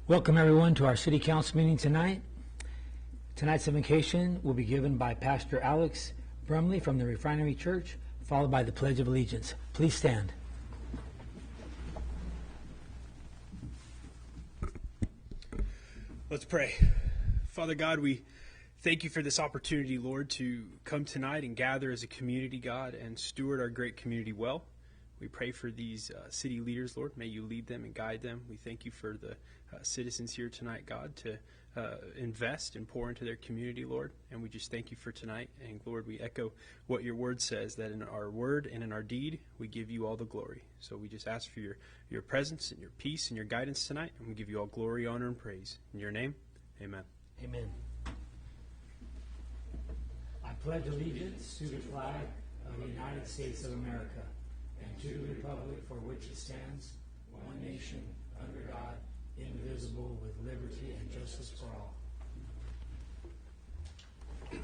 Welcome everyone to our City Council meeting tonight. Tonight's invocation will be given by Pastor Alex Brumley from the Refinery Church, followed by the Pledge of Allegiance. Please stand. Let's pray. Father God, we thank you for this opportunity, Lord, to come tonight and gather as a community, God, and steward our great community well. We pray for these city leaders, Lord. May you lead them and guide them. We thank you for the citizens here tonight, God, to invest and pour into their community, Lord. And we just thank you for tonight. And, Lord, we echo what your word says, that in our word and in our deed, we give you all the glory. So we just ask for your presence and your peace and your guidance tonight. And we give you all glory, honor, and praise. In your name, amen. Amen. I pledge allegiance to the flag of the United States of America and to the republic for which it stands, one nation, under God, indivisible, with liberty and justice for all.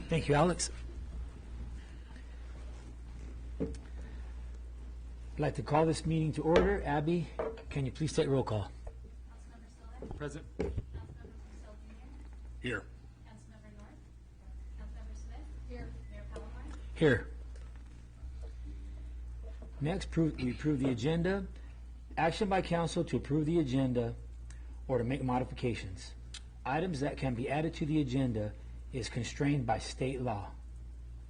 Thank you, Alex. I'd like to call this meeting to order. Abby, can you please take roll call? Councilmember Stoller? Present. Councilmember Purcell Jr.? Here. Councilmember North? Councilmember Smith? Here. Mayor Palomar? Here. Next, we approve the agenda. Action by council to approve the agenda or to make modifications. Items that can be added to the agenda is constrained by state law.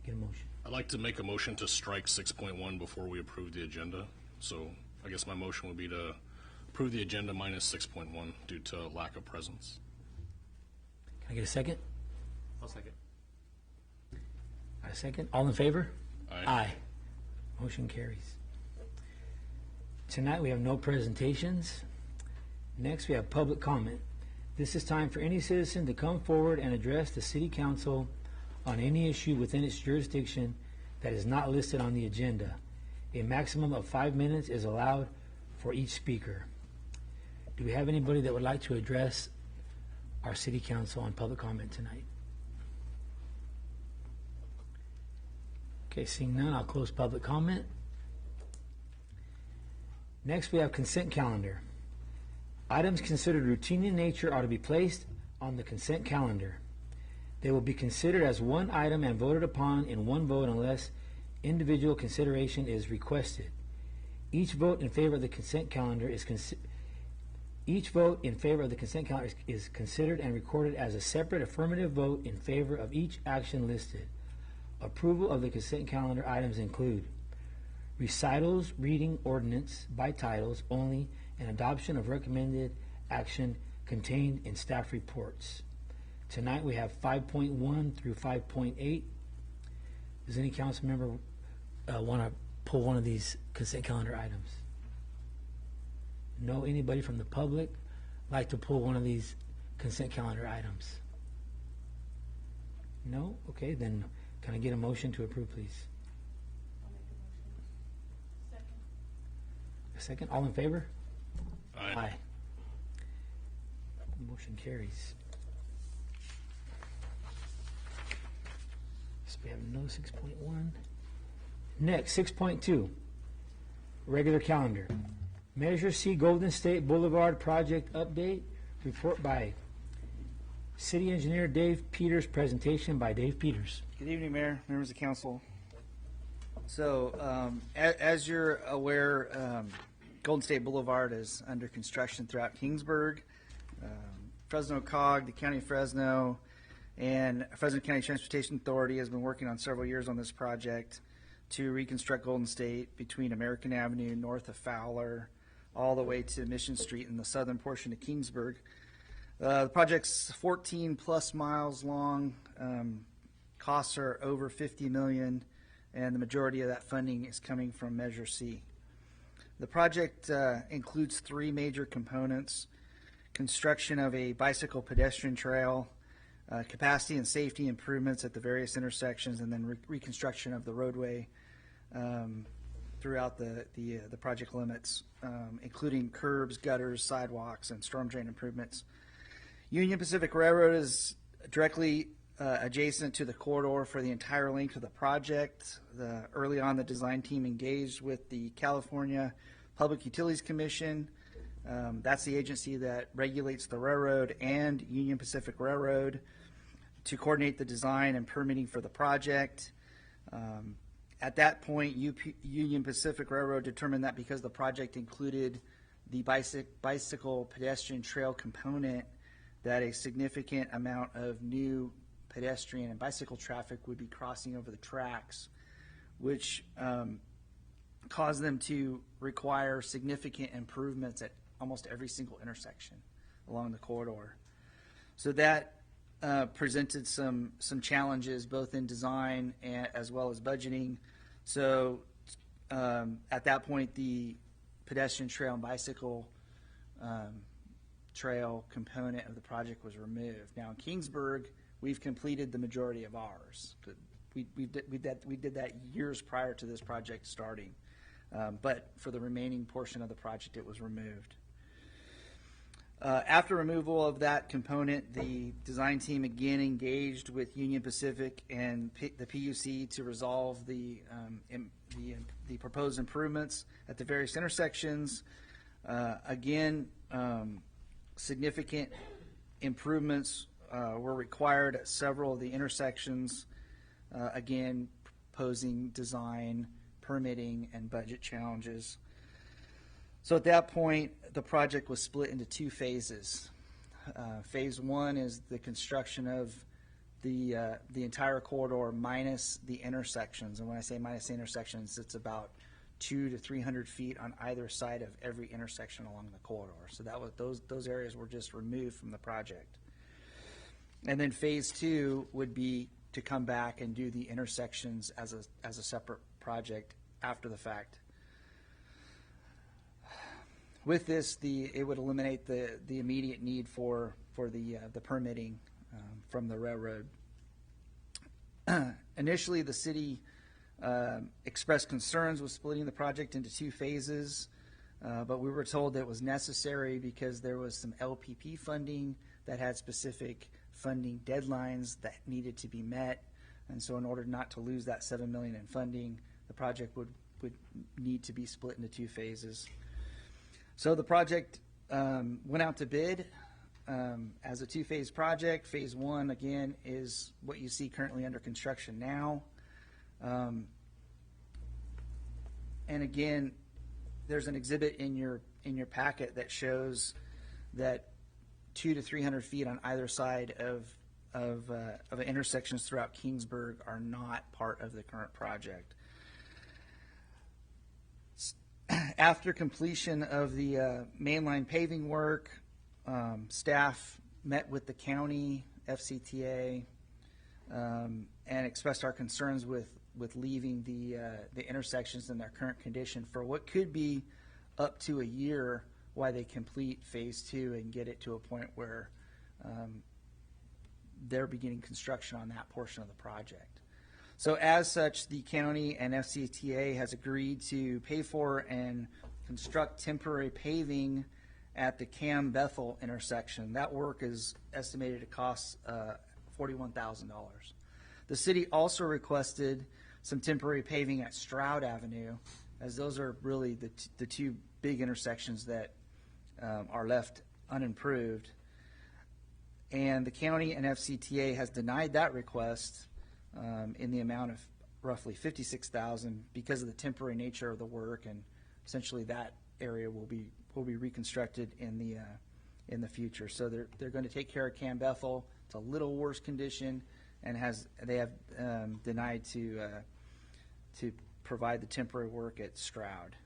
Get a motion. I'd like to make a motion to strike 6.1 before we approve the agenda. So I guess my motion would be to approve the agenda minus 6.1 due to lack of presence. Can I get a second? I'll second. A second. All in favor? Aye. Aye. Motion carries. Tonight we have no presentations. Next we have public comment. This is time for any citizen to come forward and address the City Council on any issue within its jurisdiction that is not listed on the agenda. A maximum of 5 minutes is allowed for each speaker. Do we have anybody that would like to address our City Council on public comment tonight? Okay, seeing none, I'll close public comment. Next, we have consent calendar. Items considered routine in nature are to be placed on the consent calendar. They will be considered as one item and voted upon in one vote unless individual consideration is requested. Each vote in favor of the consent calendar is considered and recorded as a separate affirmative vote in favor of each action listed. Approval of the consent calendar items include recitals, reading ordinance by titles only, and adoption of recommended action contained in staff reports. Tonight we have 5.1 through 5.8. Does any council member want to pull one of these consent calendar items? No? Anybody from the public like to pull one of these consent calendar items? No? Okay, then can I get a motion to approve, please? I'll make a motion. Second. A second. All in favor? Aye. Motion carries. So we have no 6.1. Next, 6.2. Regular calendar. Measure C Golden State Boulevard project update. Report by City Engineer Dave Peters. Presentation by Dave Peters. Good evening, Mayor, members of council. So, as you're aware, Golden State Boulevard is under construction throughout Kingsburg. Fresno COG, the County of Fresno, and Fresno County Transportation Authority has been working on several years on this project to reconstruct Golden State between American Avenue, north of Fowler, all the way to Mission Street in the southern portion of Kingsburg. The project's 14 plus miles long. Costs are over $50 million, and the majority of that funding is coming from Measure C. The project includes three major components: construction of a bicycle pedestrian trail, capacity and safety improvements at the various intersections, and then reconstruction of the roadway throughout the project limits, including curbs, gutters, sidewalks, and storm drain improvements. Union Pacific Railroad is directly adjacent to the corridor for the entire length of the project. Early on, the design team engaged with the California Public Utilities Commission That's the agency that regulates the railroad and Union Pacific Railroad to coordinate the design and permitting for the project. At that point, Union Pacific Railroad determined that because the project included the bicycle pedestrian trail component, that a significant amount of new pedestrian and bicycle traffic would be crossing over the tracks, which caused them to require significant improvements at almost every single intersection along the corridor. So that presented some challenges both in design and as well as budgeting. So at that point, the pedestrian trail and bicycle trail component of the project was removed. Now in Kingsburg, we've completed the majority of ours. We did that years prior to this project starting, but for the remaining portion of the project, it was removed. After removal of that component, the design team again engaged with Union Pacific and the PUC to resolve the proposed improvements at the various intersections. Significant improvements were required at several of the intersections, again posing design, permitting, and budget challenges. So at that point, the project was split into two phases. Phase one is the construction of the entire corridor minus the intersections. And when I say minus the intersections, it's about 200 to 300 feet on either side of every intersection along the corridor. So that was those areas were just removed from the project. And then phase two would be to come back and do the intersections as a separate project after the fact. With this, it would eliminate the immediate need for the permitting from the railroad. Initially, the city expressed concerns with splitting the project into two phases, but we were told that it was necessary because there was some LPP funding that had specific funding deadlines that needed to be met, and so in order not to lose that $7 million in funding, the project would need to be split into two phases. So the project went out to bid as a two-phase project. Phase one, again, is what you see currently under construction now. And again, there's an exhibit in your packet that shows that 200 to 300 feet on either side of intersections throughout Kingsburg are not part of the current project. After completion of the mainline paving work, staff met with the county, FCTA, and expressed our concerns with leaving the intersections in their current condition for what could be up to a year while they complete phase two and get it to a point where they're beginning construction on that portion of the project. So as such, the county and FCTA has agreed to pay for and construct temporary paving at the Cam Bethel intersection. That work is estimated to cost $41,000. The city also requested some temporary paving at Stroud Avenue, as those are really the two big intersections that are left unimproved. And the county and FCTA has denied that request in the amount of roughly $56,000 because of the temporary nature of the work, and essentially that area will be reconstructed in the future. So they're going to take care of Cam Bethel. It's a little worse condition, and they have denied to provide the temporary work at Stroud.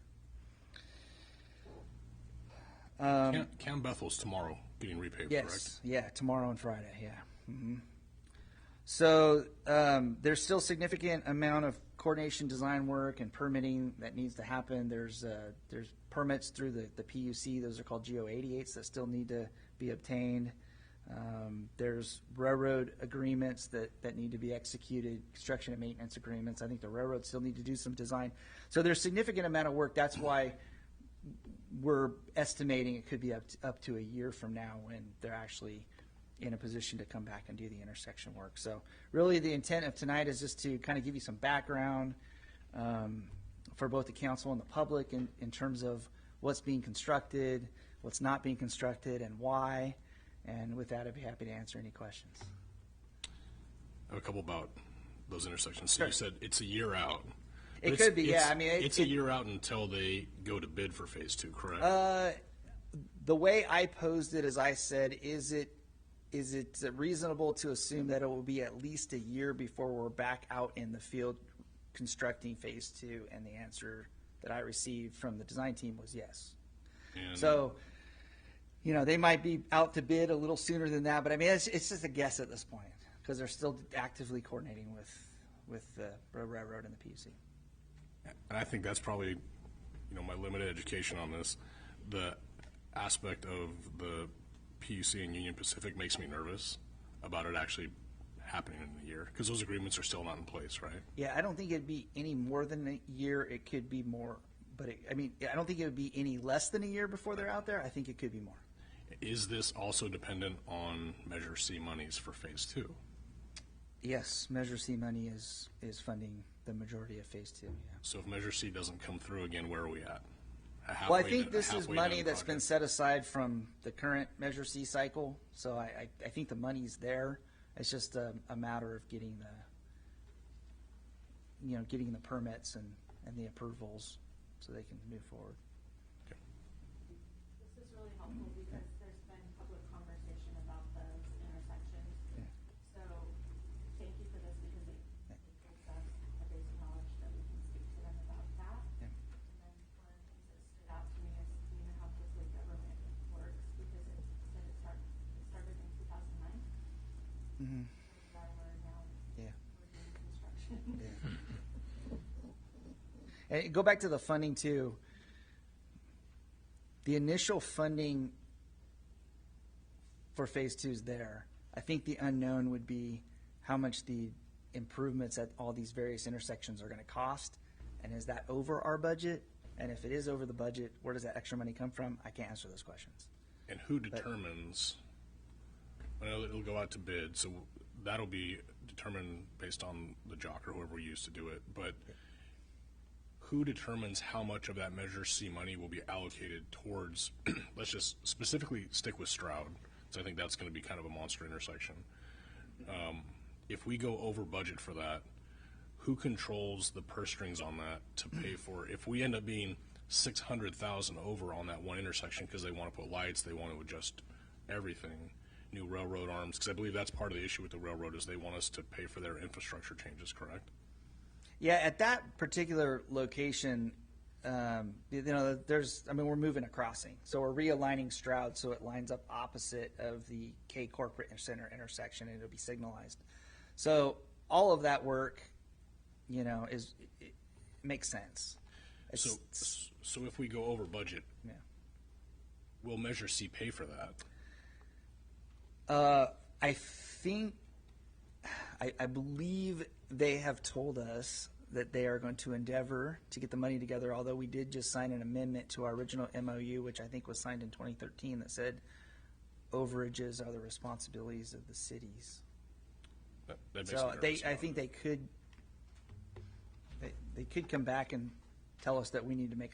Cam Bethel's tomorrow getting repaved, Yes, correct? yeah, tomorrow and Friday, yeah. Mm-hmm. So there's still significant amount of coordination, design work, and permitting that needs to happen. There's permits through the PUC. Those are called GO88s that still need to be obtained. There's railroad agreements that need to be executed, construction and maintenance agreements. I think the railroad still need to do some design. So there's significant amount of work. That's why we're estimating it could be up to a year from now when they're actually in a position to come back and do the intersection work. So really the intent of tonight is just to kind of give you some background for both the council and the public in terms of what's being constructed, what's not being constructed, and why. And with that, I'd be happy to answer any questions. I have a couple about those intersections. So you said it's a year out. It But could be, it's- yeah. I mean, it's a year out until they go to bid for phase 2, correct? The way I posed it is I said, is it reasonable to assume that it will be at least a year before we're back out in the field constructing phase 2? And the answer that I received from the design team was yes. And So, they might be out to bid a little sooner than that, but I mean, it's just a guess at this point because they're still actively coordinating with the railroad and the PUC. And I think that's probably, my limited education on this. The aspect of the PUC and Union Pacific makes me nervous about it actually happening in a year, because those agreements are still not in place, right? Yeah, I don't think it'd be any more than a year. It could be more, but I don't think it would be any less than a year before they're out there. I think it could be more. Is this also dependent on Measure C monies for phase 2? Yes, Measure C money is funding the majority of phase 2, yeah. So if Measure C doesn't come through again, where are we at? Well, I think this is money that's been set aside from the current Measure C cycle, so I think the money's there. It's just a matter of getting the permits and the approvals so they can move forward. This is really helpful because there's been public conversation about those intersections. Yeah. So thank you for this because it gives us a base of knowledge that we can speak to them about that. Yeah. And then one of the things that stood out to me is how quickly government works because it said it started in 2009. Mm-hmm. We're now Yeah. we're doing construction. Yeah. And go back to the funding too. The initial funding for phase 2 is there. I think the unknown would be how much the improvements at all these various intersections are going to cost, and is that over our budget? And if it is over the budget, where does that extra money come from? I can't answer those questions. And who determines, I know it'll go out to bid, so that'll be determined based on the JOC or whoever we use to do it, but who determines how much of that Measure C money will be allocated towards, let's just specifically stick with Stroud, so I think that's going to be kind of a monster intersection. If we go over budget for that, who controls the purse strings on that to pay for, if we end up being 600,000 over on that one intersection because they want to put lights, they want to adjust everything, new railroad arms, because I believe that's part of the issue with the railroad is they want us to pay for their infrastructure changes, correct? Yeah, at that particular location, we're moving a crossing. So we're realigning Stroud so it lines up opposite of the K Corporate Center intersection and it'll be signalized. So all of that work, it makes sense. So if we go over budget, Yeah. will Measure C pay for that? I believe they have told us that they are going to endeavor to get the money together, although we did just sign an amendment to our original MOU, which I think was signed in 2013, that said overages are the responsibilities of the cities. That makes So me nervous I about think it. they could come back and tell us that we need to make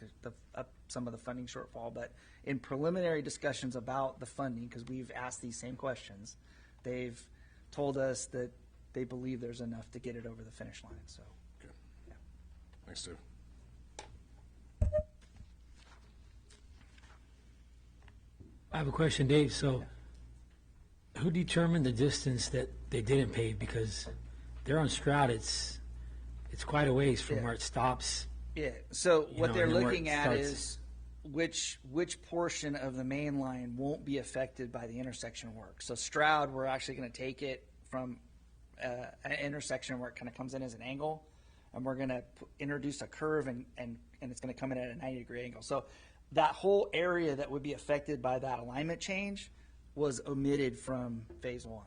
up some of the funding shortfall, but in preliminary discussions about the funding, because we've asked these same questions, they've told us that they believe there's enough to get it over the finish line, so. Okay. Yeah. Thanks, Steve. I have a question, Dave. So who determined the distance that they didn't pave? Because they're on Stroud, it's quite a ways from Yeah. where it stops. Yeah, so You what know, they're and then where looking it at starts. is which portion of the main line won't be affected by the intersection work. So Stroud, we're actually going to take it from an intersection where it kind of comes in as an angle, and we're going to introduce a curve, and it's going to come in at a 90-degree angle. So that whole area that would be affected by that alignment change was omitted from phase 1,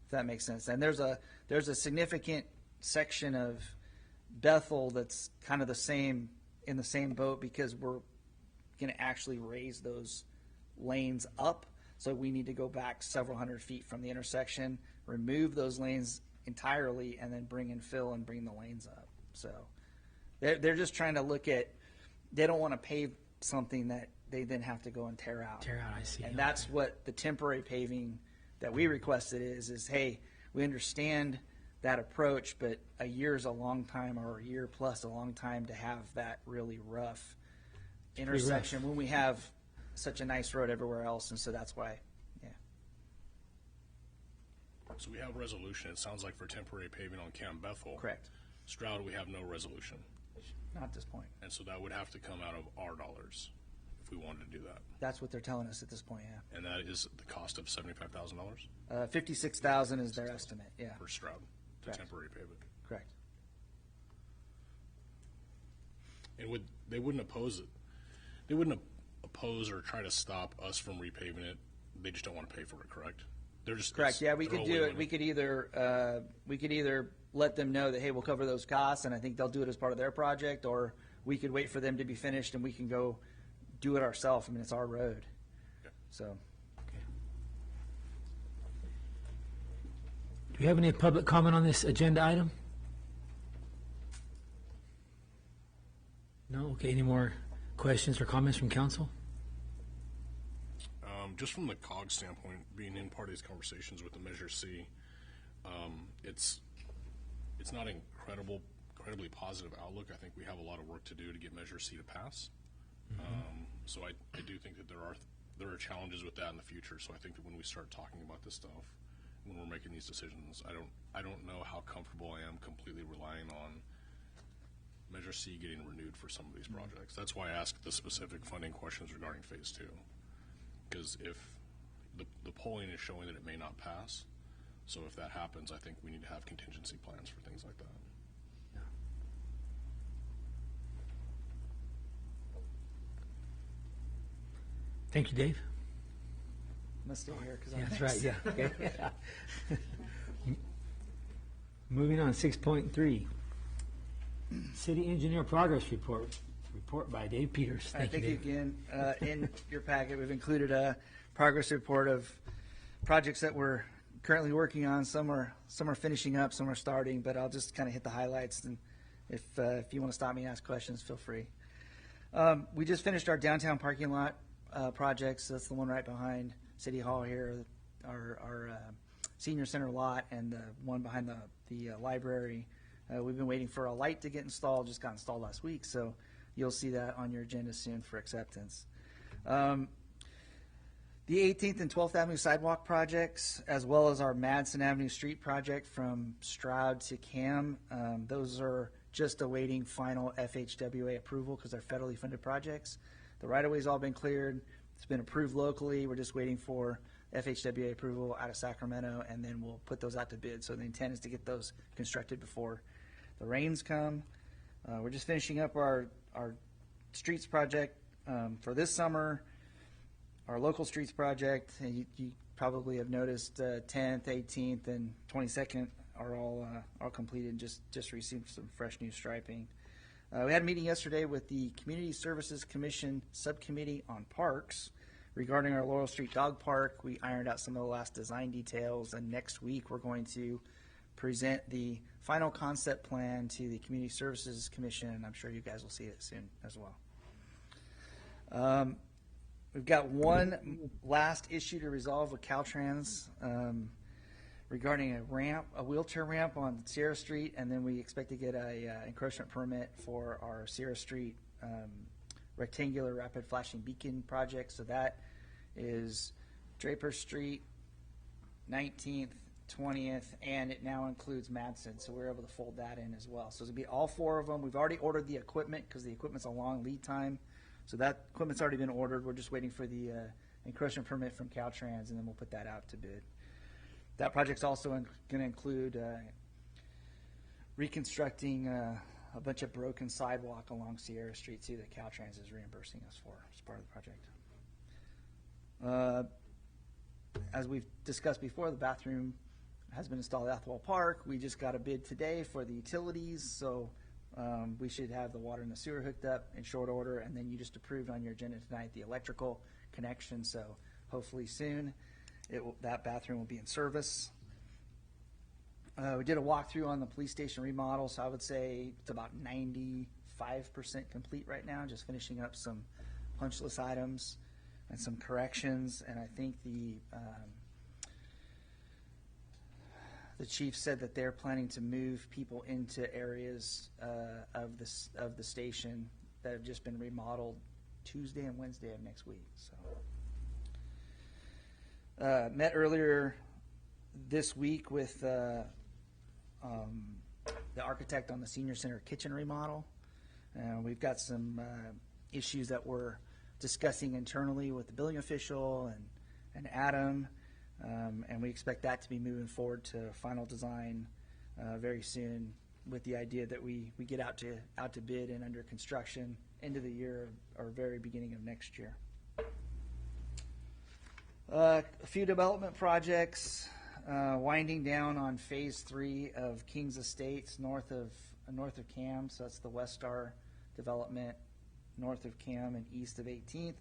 if that makes sense. And there's a significant section of Bethel that's kind of in the same boat, because we're going to actually raise those lanes up. So we need to go back several hundred feet from the intersection, remove those lanes entirely, and then bring in fill and bring the lanes up. So they're just trying to look at, they don't want to pave something that they then have to go and tear out. Tear out, I see. And Okay. that's what the temporary paving that we requested is, hey, we understand that approach, but a year is a long time, or a year plus a long time to have that really rough intersection when we have such a nice road everywhere else, and so that's why, yeah. So we have resolution, it sounds like, for temporary paving on Camp Bethel. Correct. Stroud, we have no resolution, Not at this point. and so that would have to come out of our dollars if we wanted to do that. That's what they're telling us at this point, yeah. And that is the cost of $75,000 $56,000 is their estimate, yeah, for Stroud to Correct. temporary pave it. correct. And they wouldn't oppose it. They wouldn't oppose or try to stop us from repaving it. They just don't want to pay for it, correct? They're just Correct, yeah, we could throwaway do it, money. we could either let them know that, hey, we'll cover those costs, and I think they'll do it as part of their project, or we could wait for them to be finished and we can go do it ourselves. I mean, it's our road. Okay. So, Okay. Do we have any public comment on this agenda item? No? Okay, any more questions or comments from council? Just from the COG standpoint, being in part of these conversations with the Measure C, it's not incredibly positive outlook. I think we have a lot of work to do to get Measure C to pass. So I do think that there are challenges with that in the future. So I think that when we start talking about this stuff, when we're making these decisions, I don't know how comfortable I am completely relying on Measure C getting renewed for some of these projects. That's why I asked the specific funding questions regarding Phase 2. Because if the polling is showing that it may not pass, so if that happens, I think we need to have contingency plans for things like that. Thank you, Dave. I'm gonna stay here because Yeah, I'm that's next. right, yeah. Okay. Moving on, 6.3. City Engineer Progress Report. Report by Dave Peters. All right, Thank you, thank Dave. you again. In your packet, we've included a progress report of projects that we're currently working on. Some are finishing up, some are starting, but I'll just kind of hit the highlights. And if you want to stop me and ask questions, feel free. We just finished our downtown parking lot projects. That's the one right behind City Hall here, our senior center lot, and the one behind the library. We've been waiting for a light to get installed. Just got installed last week, so you'll see that on your agenda soon for acceptance. The 18th and 12th Avenue sidewalk projects, as well as our Madison Avenue Street project from Stroud to Cam, those are just awaiting final FHWA approval because they're federally funded projects. The right-of-way's all been cleared. It's been approved locally. We're just waiting for FHWA approval out of Sacramento, and then we'll put those out to bid. So the intent is to get those constructed before the rains come. We're just finishing up our streets project for this summer. Our local streets project, and you probably have noticed 10th, 18th, and 22nd are all completed. Just received some fresh new striping. We had a meeting yesterday with the Community Services Commission Subcommittee on Parks regarding our Laurel Street Dog Park. We ironed out some of the last design details, and next week we're going to present the final concept plan to the Community Services Commission, and I'm sure you guys will see it soon as well. We've got one last issue to resolve with Caltrans regarding a wheelchair ramp on Sierra Street, and then we expect to get a encroachment permit for our Sierra Street rectangular rapid flashing beacon project. So that is Draper Street, 19th, 20th, and it now includes Madison, so we're able to fold that in as well. So it'll be all four of them. We've already ordered the equipment because the equipment's a long lead time. So that equipment's already been ordered. We're just waiting for the encroachment permit from Caltrans, and then we'll put that out to bid. That project's also going to include reconstructing a bunch of broken sidewalk along Sierra Street, too, that Caltrans is reimbursing us for as part of the project. As we've discussed before, the bathroom has been installed at Athwal Park. We just got a bid today for the utilities, so we should have the water and the sewer hooked up in short order, and then you just approved on your agenda tonight the electrical connection, so hopefully soon that bathroom will be in service. We did a walkthrough on the police station remodel, so I would say it's about 95% complete right now, just finishing up some punch list items and some corrections, and I think the chief said that they're planning to move people into areas of the station that have just been remodeled Tuesday and Wednesday of next week. So, met earlier this week with the architect on the senior center kitchen remodel. We've got some issues that we're discussing internally with the building official and Adam, and we expect that to be moving forward to final design very soon, with the idea that we get out to bid and under construction end of the year or very beginning of next year. A few development projects winding down on phase 3 of Kings Estates north of Cam. So that's the Westar development north of Cam and east of 18th.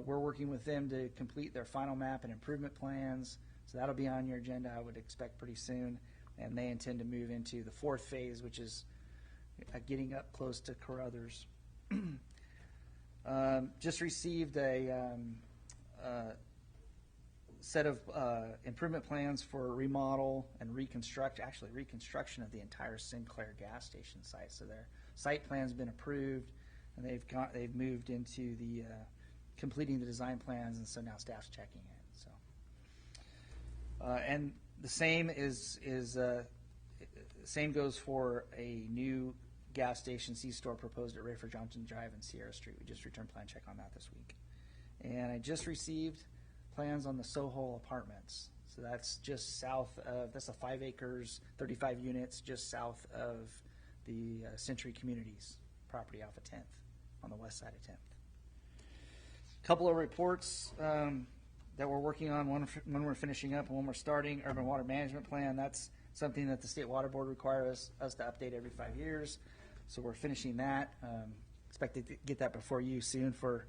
We're working with them to complete their final map and improvement plans. So that'll be on your agenda, I would expect, pretty soon. And they intend to move into the 4th phase, which is getting up close to Carruthers. Just received a set of improvement plans for remodel and reconstruction of the entire Sinclair gas station site. So their site plan's been approved, and they've moved into the completing the design plans, and so now staff's checking it. So, and the same same goes for a new gas station C-store proposed at Rayford Johnson Drive and Sierra Street. We just returned plan check on that this week. And I just received plans on the Soho apartments. So that's just south of, that's a 5 acres, 35 units, just south of the Century Communities property off of 10th, on the west side of 10th. Couple of reports that we're working on, one we're finishing up and one we're starting. Urban Water Management Plan, that's something that the State Water Board requires us to update every 5 years. So we're finishing that. Expect to get that before you soon for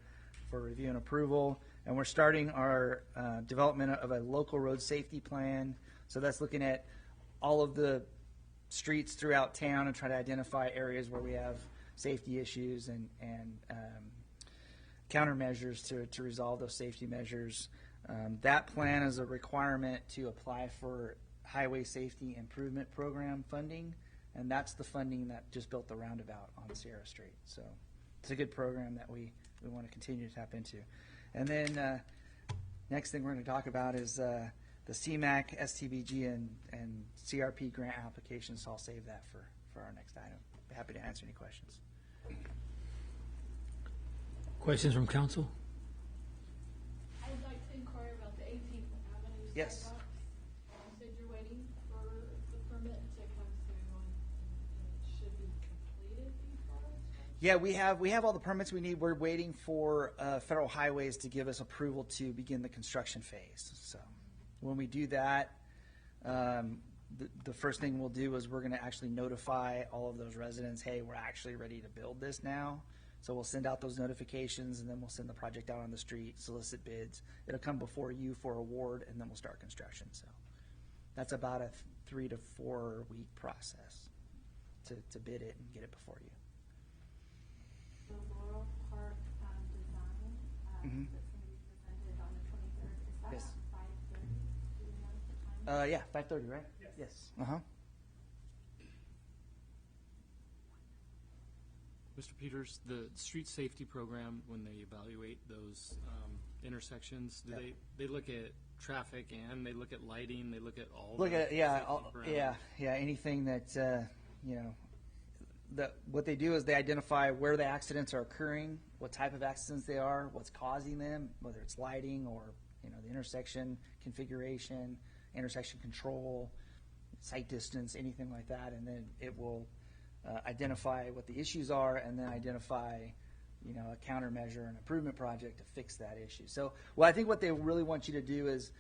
review and approval. And we're starting our development of a local road safety plan. So that's looking at all of the streets throughout town and try to identify areas where we have safety issues and countermeasures to resolve those safety measures. That plan is a requirement to apply for Highway Safety Improvement Program funding, and that's the funding that just built the roundabout on Sierra Street. So it's a good program that we want to continue to tap into. And then next thing we're going to talk about is the CMAQ, STBG, and CRP grant applications. So I'll save that for our next item. Be happy to answer any questions. Questions from council? I would like to inquire about the 18th Avenue Yes. sidewalks. You said you're waiting for the permit to come through and it should be completed before? Yeah, we have all the permits we need. We're waiting for Federal Highways to give us approval to begin the construction phase. So when we do that, the first thing we'll do is we're going to actually notify all of those residents, hey, we're actually ready to build this now. So we'll send out those notifications, and then we'll send the project out on the street, solicit bids. It'll come before you for award, and then we'll start construction. So that's about a 3 to 4 week process to bid it and get it before you. The Laurel Park design that's going to be presented on the 23rd. Is that Yes. at 5:30? Do you know the time? Yeah, 5:30, right? Yes. Uh-huh. Mr. Peters, the street safety program, when they evaluate those intersections, do Yeah. they look at traffic and they look at lighting, they look at all Look the at safety parameters? anything that what they do is they identify where the accidents are occurring, what type of accidents they are, what's causing them, whether it's lighting or the intersection configuration, intersection control, sight distance, anything like that, and then it will identify what the issues are, and then identify a countermeasure, an improvement project to fix that issue. So, I think what they really want you to do is,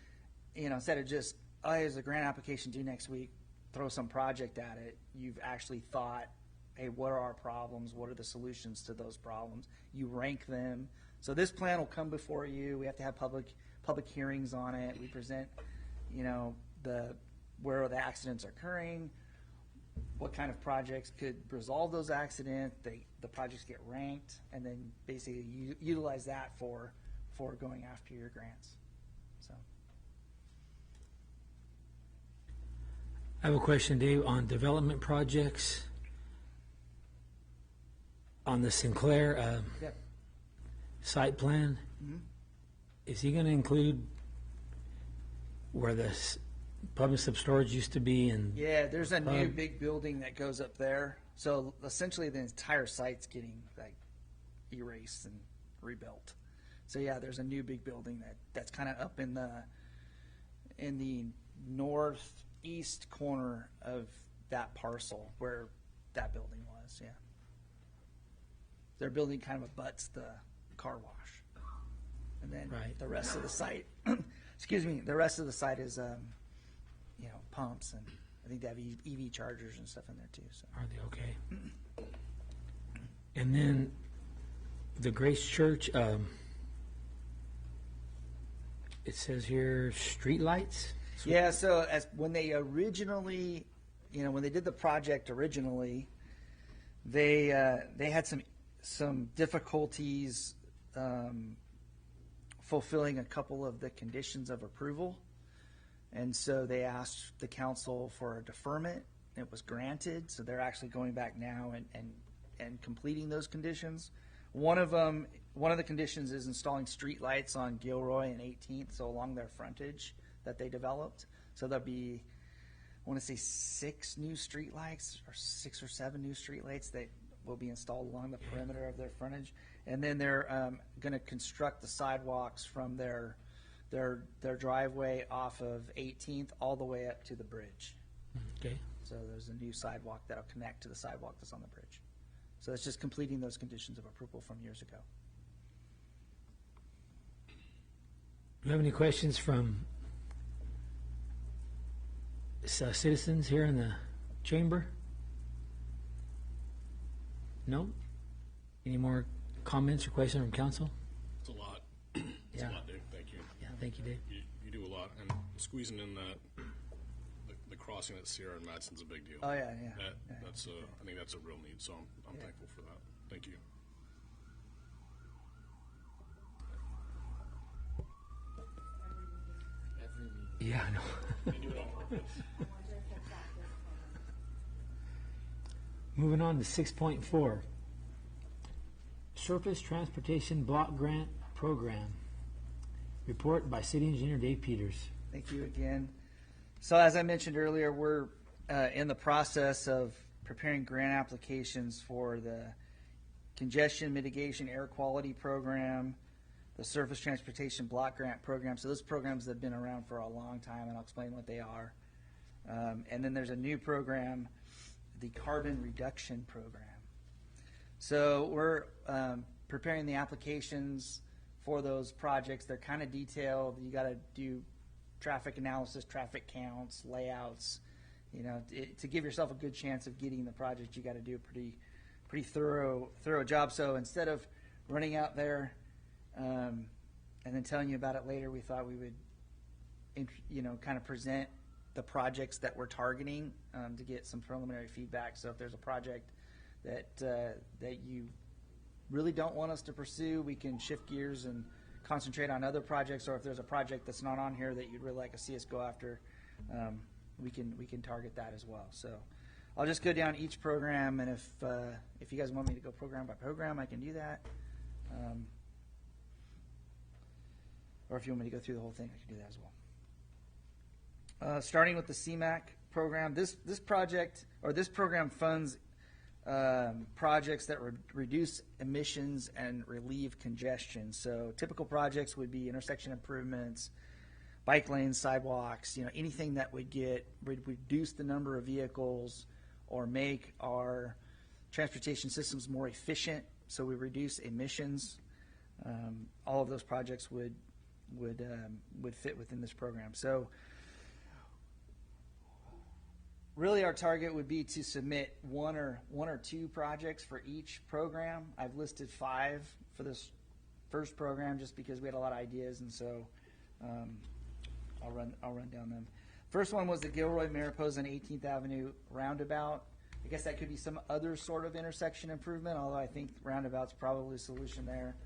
instead of just, oh, here's a grant application due next week, throw some project at it, you've actually thought, hey, what are our problems? What are the solutions to those problems? You rank them. So this plan will come before you. We have to have public hearings on it. We present, where the accidents are occurring, what kind of projects could resolve those accidents. The projects get ranked, and then basically utilize that for going after your grants. So. I have a question, Dave, on development projects. On the Sinclair Yep. site plan, is he going to include where the public sub-storage used to be and Yeah, there's a new big building that goes up there. So essentially, the entire site's getting like erased and rebuilt. So yeah, there's a new big building that's kind of up in the northeast corner of that parcel where that building was. Yeah, their building kind of abuts the car wash, and then Right. the rest of the site. Excuse me. The rest of the site is pumps, and I think they have EV chargers and stuff in there too. So. are they okay? And then the Grace Church, it says here streetlights. Yeah, so when they originally, when they did the project originally, they had some difficulties fulfilling a couple of the conditions of approval, and so they asked the council for a deferment. It was granted, so they're actually going back now and completing those conditions. One of the conditions is installing streetlights on Gilroy and 18th, so along their frontage that they developed. So there'll be, I want to say 6 new streetlights or 6 or 7 new streetlights that will be installed along the perimeter of their frontage. And then they're going to construct the sidewalks from their driveway off of 18th all the way up to the bridge. Okay. So there's a new sidewalk that'll connect to the sidewalk that's on the bridge. So it's just completing those conditions of approval from years ago. Do you have any questions from citizens here in the chamber? No? Any more comments or questions from council? It's a lot. It's Yeah. a lot, Dave. Thank you. Yeah, thank you, Dave. You do a lot, and squeezing in the crossing at Sierra and Madsen's a big deal. Oh, yeah. That's I think that's a real need, so I'm thankful for that. Thank you. Every meeting. Yeah, I know. They do it on purpose. I wonder if it's at this point. Moving on to 6.4. Surface Transportation Block Grant Program. Report by City Engineer Dave Peters. Thank you again. So as I mentioned earlier, we're in the process of preparing grant applications for the Congestion Mitigation Air Quality Program, the Surface Transportation Block Grant Program. So those programs have been around for a long time, and I'll explain what they are. And then there's a new program, the Carbon Reduction Program. So we're preparing the applications for those projects. They're kind of detailed. You got to do traffic analysis, traffic counts, layouts. To give yourself a good chance of getting the project, you got to do a pretty thorough job. So instead of running out there and then telling you about it later, we thought we would, kind of present the projects that we're targeting to get some preliminary feedback. So if there's a project that you really don't want us to pursue, we can shift gears and concentrate on other projects. Or if there's a project that's not on here that you'd really like to see us go after, we can target that as well. So I'll just go down each program, and if you guys want me to go program by program, I can do that. Or if you want me to go through the whole thing, I can do that as well. Starting with the CMAQ program, this program funds projects that reduce emissions and relieve congestion. So typical projects would be intersection improvements, bike lanes, sidewalks, anything that would reduce the number of vehicles or make our transportation systems more efficient, so we reduce emissions. All of those projects would fit within this program. So really our target would be to submit one or two projects for each program. I've listed 5 for this first program just because we had a lot of ideas, and so I'll run down them. First one was the Gilroy, Mariposa, and 18th Avenue roundabout. I guess that could be some other sort of intersection improvement, although I think roundabout's probably a solution there.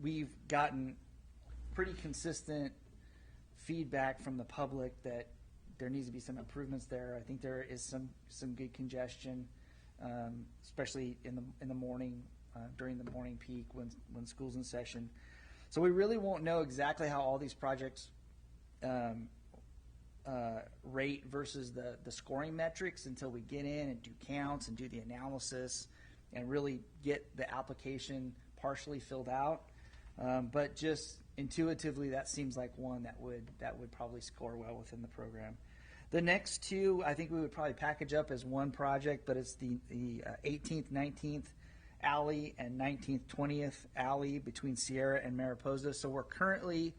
We've gotten pretty consistent feedback from the public that there needs to be some improvements there. I think there is some good congestion, especially in the morning, during the morning peak when school's in session. So we really won't know exactly how all these projects rate versus the scoring metrics until we get in and do counts and do the analysis and really get the application partially filled out. But just intuitively, that seems like one that would probably score well within the program. The next two, I think we would probably package up as one project, but it's the 18th, 19th alley and 19th, 20th alley between Sierra and Mariposa. So we're currently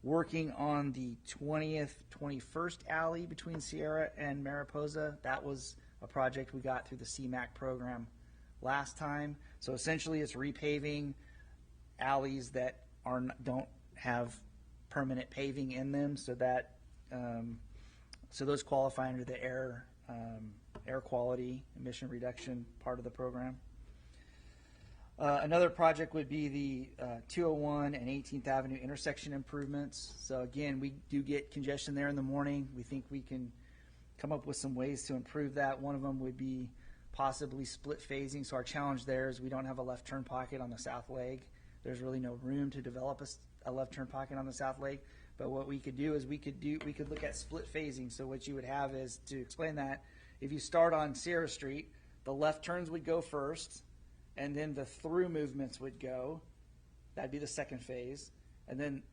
working on the 20th, 21st alley between Sierra and Mariposa. That was a project we got through the CMAQ program last time. So essentially it's repaving alleys that don't have permanent paving in them, so that so those qualify under the air quality emission reduction part of the program. Another project would be the 201 and 18th Avenue intersection improvements. So again, we do get congestion there in the morning. We think we can come up with some ways to improve that. One of them would be possibly split phasing. So our challenge there is we don't have a left turn pocket on the south leg. There's really no room to develop a left turn pocket on the south leg. But what we could do is we could look at split phasing. So what you would have is, to explain that, if you start on Sierra Street, the left turns would go first, and then the through movements would go. That'd be the second phase. And then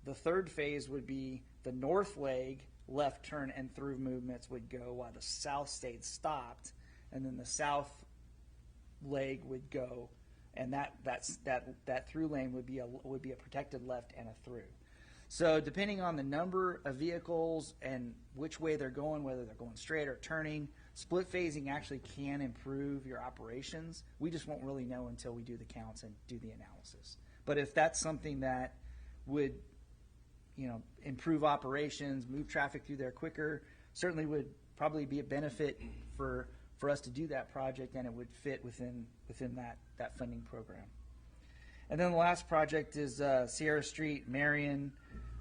the third phase would be the north leg, left turn and through movements would go while the south stayed stopped. And then the south leg would go, and that through lane would be a protected left and a through. So depending on the number of vehicles and which way they're going, whether they're going straight or turning, split phasing actually can improve your operations. We just won't really know until we do the counts and do the analysis. But if that's something that would, improve operations, move traffic through there quicker, certainly would probably be a benefit for us to do that project, and it would fit within that funding program. And then the last project is Sierra Street, Marion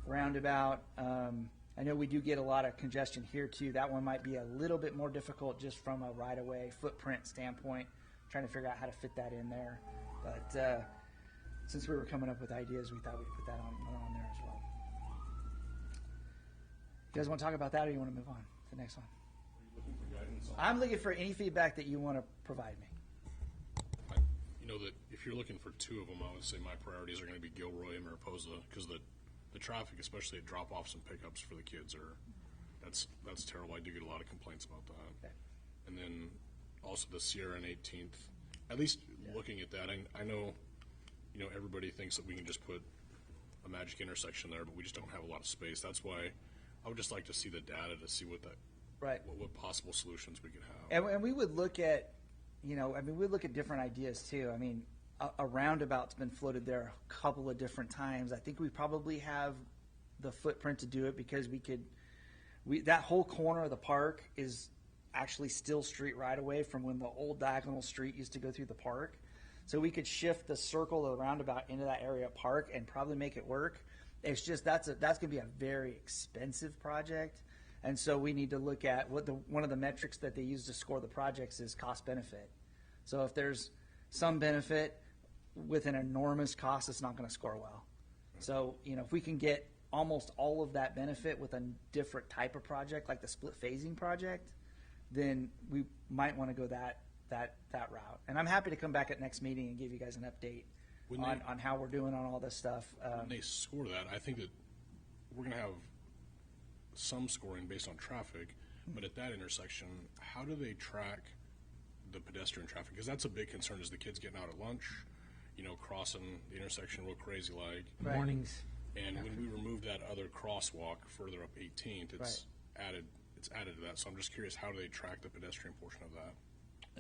roundabout. I know we do get a lot of congestion here too. That one might be a little bit more difficult just from a right-of-way footprint standpoint, trying to figure out how to fit that in there. But since we were coming up with ideas, we thought we'd put that on there as well. You guys want to talk about that, or you want to move on to the next one? Are you looking for guidance on I'm looking for any feedback that you want to provide me. that if you're looking for two of them, I would say my priorities are going to be Gilroy and Mariposa, because the traffic, especially at drop-offs and pickups for the kids, that's terrible. I do get a lot of complaints about that. Okay. And then also the Sierra and 18th, at least looking at that, I know, everybody thinks that we can just put a magic intersection there, but we just don't have a lot of space. That's why I would just like to see the data to see what possible solutions we could have. And we would look at, we look at different ideas too. A roundabout's been floated there a couple of different times. I think we probably have the footprint to do it, because that whole corner of the park is actually still street right away from when the old diagonal street used to go through the park. So we could shift the circle of the roundabout into that area of park and probably make it work. It's just that's going to be a very expensive project. And so we need to look at one of the metrics that they use to score the projects is cost benefit. So if there's some benefit with an enormous cost, it's not going to score well. So, if we can get almost all of that benefit with a different type of project, like the split phasing project, then we might want to go that route. And I'm happy to come back at next meeting and give you guys an update on how we're doing on all this stuff. When they score that, I think that we're going to have some scoring based on traffic, but at that intersection, how do they track the pedestrian traffic? Because that's a big concern, is the kids getting out at lunch, crossing the intersection real crazy like. Right. Mornings. And when we remove that other crosswalk further up 18th, it's added to that. So I'm just curious, how do they track the pedestrian portion of that?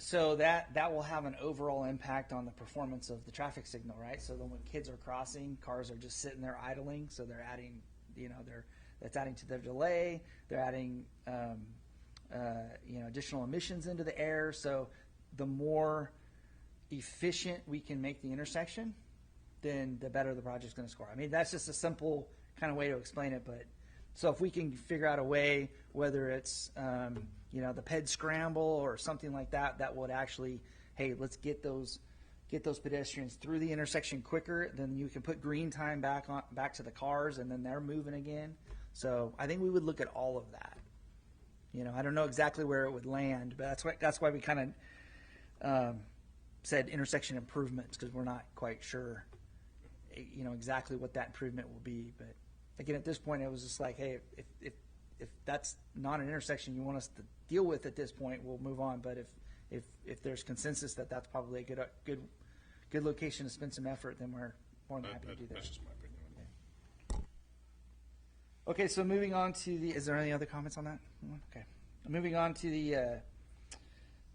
So that will have an overall impact on the performance of the traffic signal, right? So then when kids are crossing, cars are just sitting there idling, so they're adding, that's adding to their delay. They're adding additional emissions into the air. So the more efficient we can make the intersection, then the better the project's going to score. I mean, that's just a simple kind of way to explain it. But so if we can figure out a way, whether it's the PED scramble or something like that, that would actually, hey, let's get those pedestrians through the intersection quicker. Then you can put green time back to the cars, and then they're moving again. So I think we would look at all of that. I don't know exactly where it would land, but that's why we kind of said intersection improvements, because we're not quite sure, exactly what that improvement will be. But again, at this point, it was just like, hey, if that's not an intersection you want us to deal with at this point, we'll move on. But if there's consensus that that's probably a good location to spend some effort, then we're more than happy to do that. That's just my opinion. Okay, so moving on to is there any other comments on that? Okay. Moving on to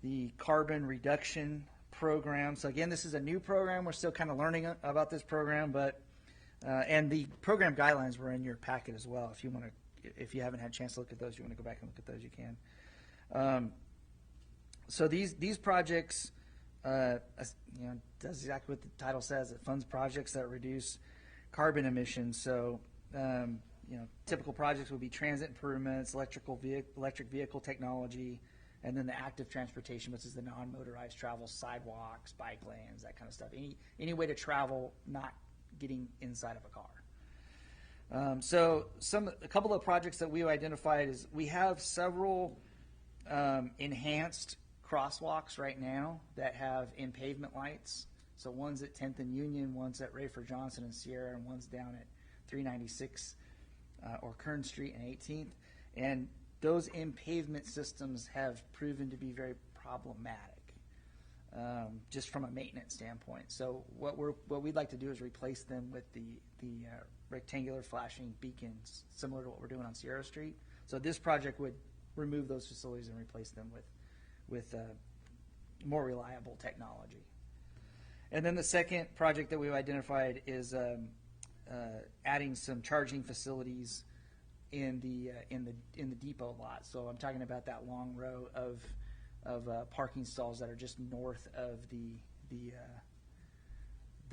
the carbon reduction program. So again, this is a new program. We're still kind of learning about this program, but and the program guidelines were in your packet as well. If you haven't had a chance to look at those, you want to go back and look at those, you can. So these projects, does exactly what the title says. It funds projects that reduce carbon emissions. So typical projects would be transit improvements, electric vehicle technology, and then the active transportation, which is the non-motorized travel, sidewalks, bike lanes, that kind of stuff. Any way to travel, not getting inside of a car. So a couple of projects that we've identified is we have several enhanced crosswalks right now that have in pavement lights. So one's at 10th and Union, one's at Rayford Johnson and Sierra, and one's down at 396 or Kern Street and 18th. And those in pavement systems have proven to be very problematic, just from a maintenance standpoint. So what we'd like to do is replace them with the rectangular flashing beacons, similar to what we're doing on Sierra Street. So this project would remove those facilities and replace them with more reliable technology. And then the second project that we've identified is adding some charging facilities in the depot lot. So I'm talking about that long row of parking stalls that are just north of the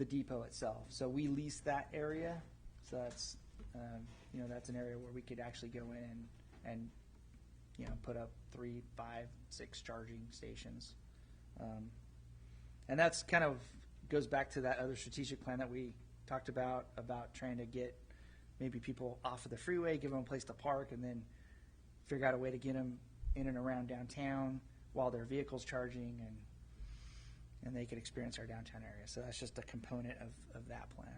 depot itself. So we lease that area. So that's that's an area where we could actually go in and put up 3, 5, 6 charging stations. And that's kind of goes back to that other strategic plan that we talked about trying to get maybe people off of the freeway, give them a place to park, and then figure out a way to get them in and around downtown while their vehicle's charging, and they could experience our downtown area. So that's just a component of that plan.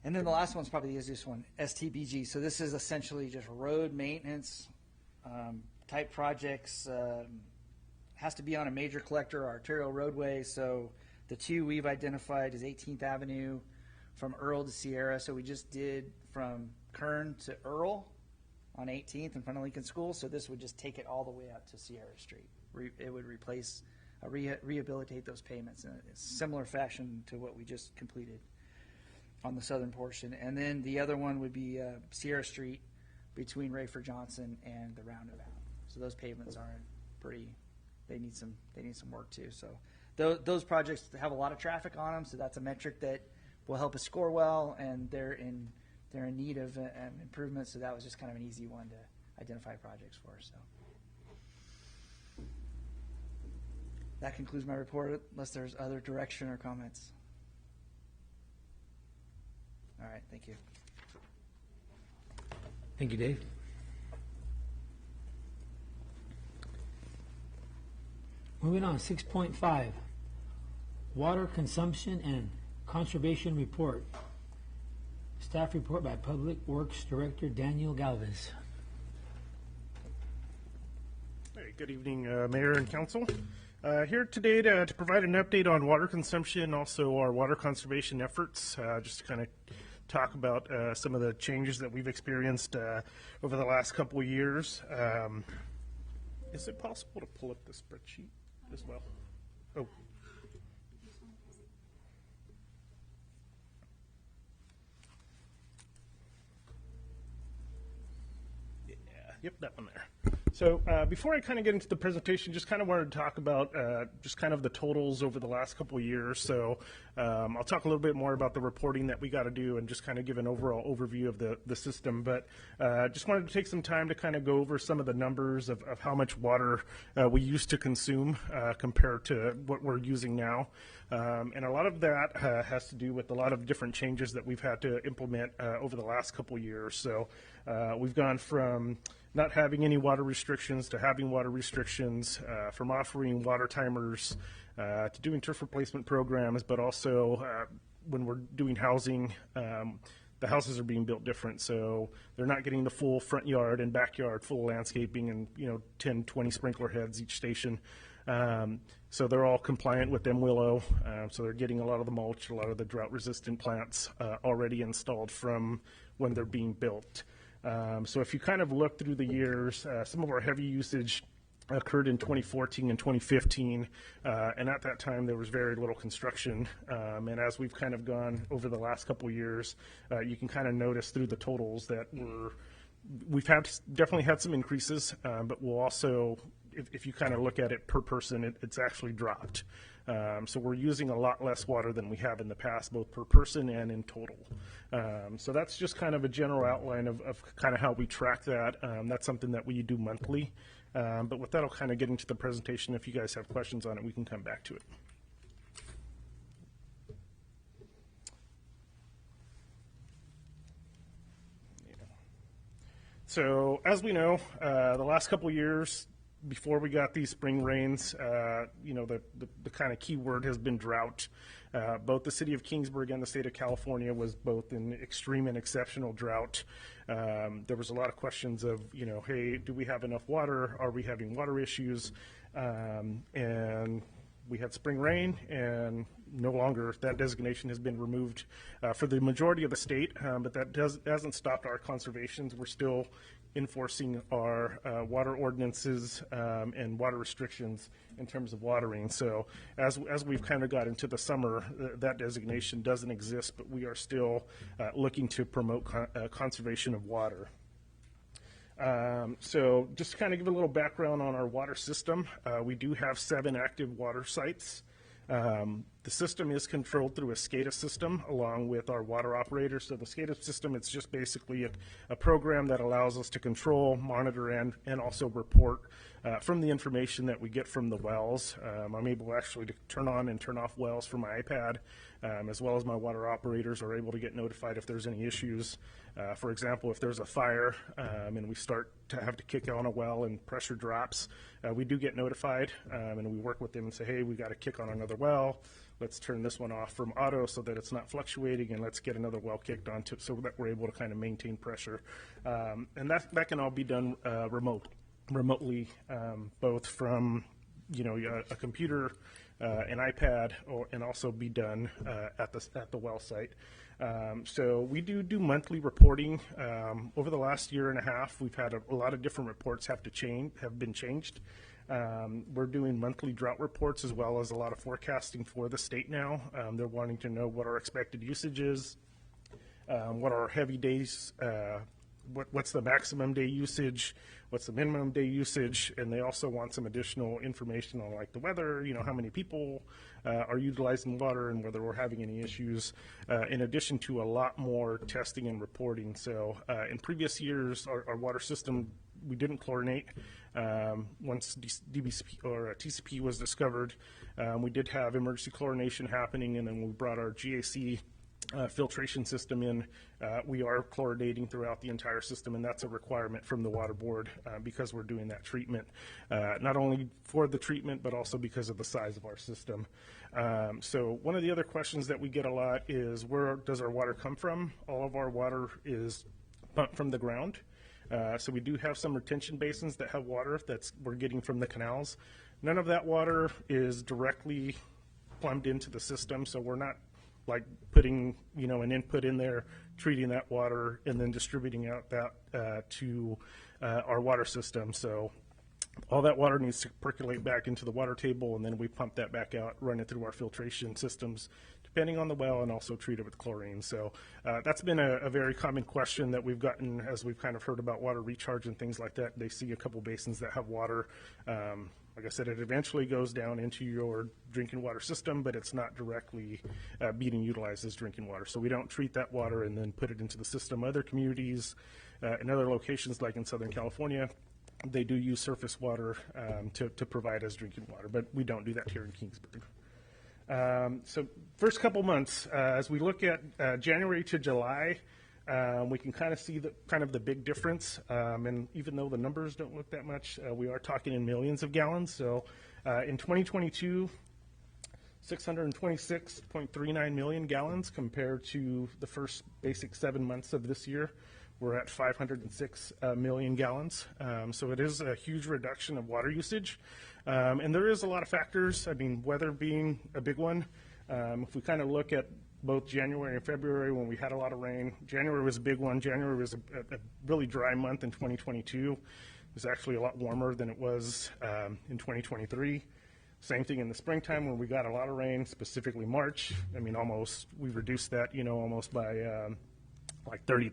And then the last one's probably the easiest one, STBG. So this is essentially just road maintenance type projects. Has to be on a major collector or arterial roadway. So the two we've identified is 18th Avenue from Earl to Sierra. So we just did from Kern to Earl on 18th in front of Lincoln School. So this would just take it all the way up to Sierra Street. It would replace, rehabilitate those pavements in a similar fashion to what we just completed on the southern portion. And then the other one would be Sierra Street between Rayford Johnson and the roundabout. So those pavements aren't pretty, they need some work too. So those projects have a lot of traffic on them, so that's a metric that will help us score well, and they're in need of improvement. So that was just kind of an easy one to identify projects for. So that concludes my report, unless there's other direction or comments. All right, thank you. Thank you, Dave. Moving on, 6.5, Water Consumption and Conservation Report. Staff report by Public Works Director Daniel Galvez. Hey, good evening, Mayor and Council. Here today to provide an update on water consumption, also our water conservation efforts, just to kind of talk about some of the changes that we've experienced over the last couple of years. Is it possible to pull up the spreadsheet as well? Oh. Yep, that one there. So before I kind of get into the presentation, just kind of wanted to talk about just kind of the totals over the last couple of years. So I'll talk a little bit more about the reporting that we got to do and just kind of give an overall overview of the system. But just wanted to take some time to kind of go over some of the numbers of how much water we used to consume compared to what we're using now. And a lot of that has to do with a lot of different changes that we've had to implement over the last couple of years. So we've gone from not having any water restrictions to having water restrictions, from offering water timers to doing turf replacement programs, but also when we're doing housing, the houses are being built different. So they're not getting the full front yard and backyard full landscaping and 10, 20 sprinkler heads each station. So they're all compliant with MWillow. So they're getting a lot of the mulch, a lot of the drought resistant plants already installed from when they're being built. So if you kind of look through the years, some of our heavy usage occurred in 2014 and 2015, and at that time there was very little construction. And as we've kind of gone over the last couple of years, you can kind of notice through the totals that we've definitely had some increases, but we'll also, if you kind of look at it per person, it's actually dropped. So we're using a lot less water than we have in the past, both per person and in total. So that's just kind of a general outline of kind of how we track that. That's something that we do monthly. But with that, I'll kind of get into the presentation. If you guys have questions on it, we can come back to it. So as we know, the last couple of years, before we got these spring rains, the kind of key word has been drought. Both the city of Kingsburg and the state of California was both in extreme and exceptional drought. There was a lot of questions of, hey, do we have enough water? Are we having water issues? And we had spring rain, and no longer that designation has been removed for the majority of the state, but that hasn't stopped our conservations. We're still enforcing our water ordinances and water restrictions in terms of watering. So as we've kind of got into the summer, that designation doesn't exist, but we are still looking to promote conservation of water. So just to kind of give a little background on our water system, we do have 7 active water sites. The system is controlled through a SCADA system along with our water operator. So the SCADA system, it's just basically a program that allows us to control, monitor, and also report from the information that we get from the wells. I'm able actually to turn on and turn off wells from my iPad, as well as my water operators are able to get notified if there's any issues. For example, if there's a fire and we start to have to kick on a well and pressure drops, we do get notified, and we work with them and say, hey, we got to kick on another well. Let's turn this one off from auto so that it's not fluctuating, and let's get another well kicked on so that we're able to kind of maintain pressure. And that can all be done remotely, both from a computer, an iPad, and also be done at the well site. So we do monthly reporting. Over the last year and a half, we've had a lot of different reports have been changed. We're doing monthly drought reports as well as a lot of forecasting for the state now. They're wanting to know what our expected usage is, what our heavy days, what's the maximum day usage, what's the minimum day usage, and they also want some additional information on like the weather, how many people are utilizing water and whether we're having any issues, in addition to a lot more testing and reporting. So in previous years, our water system, we didn't chlorinate. Once DBCP or TCP was discovered, we did have emergency chlorination happening, and then we brought our GAC filtration system in. We are chlorinating throughout the entire system, and that's a requirement from the water board because we're doing that treatment, not only for the treatment, but also because of the size of our system. So one of the other questions that we get a lot is, where does our water come from? All of our water is pumped from the ground. So we do have some retention basins that have water we're getting from the canals. None of that water is directly plumbed into the system, so we're not like putting an input in there, treating that water, and then distributing out that to our water system. So all that water needs to percolate back into the water table, and then we pump that back out, run it through our filtration systems to depending on the well, and also treat it with chlorine. So that's been a very common question that we've gotten as we've kind of heard about water recharge and things like that. They see a couple basins that have water. Like I said, it eventually goes down into your drinking water system, but it's not directly being utilized as drinking water. So we don't treat that water and then put it into the system. Other communities in other locations, like in Southern California, they do use surface water to provide as drinking water, but we don't do that here in Kingsburg. So first couple months, as we look at January to July, we can kind of see the big difference. And even though the numbers don't look that much, we are talking in millions of gallons. So in 2022, 626.39 million gallons compared to the first basic 7 months of this year. We're at 506 million gallons. So it is a huge reduction of water usage. And there is a lot of factors, I mean, weather being a big one. If we kind of look at both January and February when we had a lot of rain, January was a big one. January was a really dry month in 2022. It was actually a lot warmer than it was in 2023. Same thing in the springtime when we got a lot of rain, specifically March. I mean, we reduced that, almost by like 30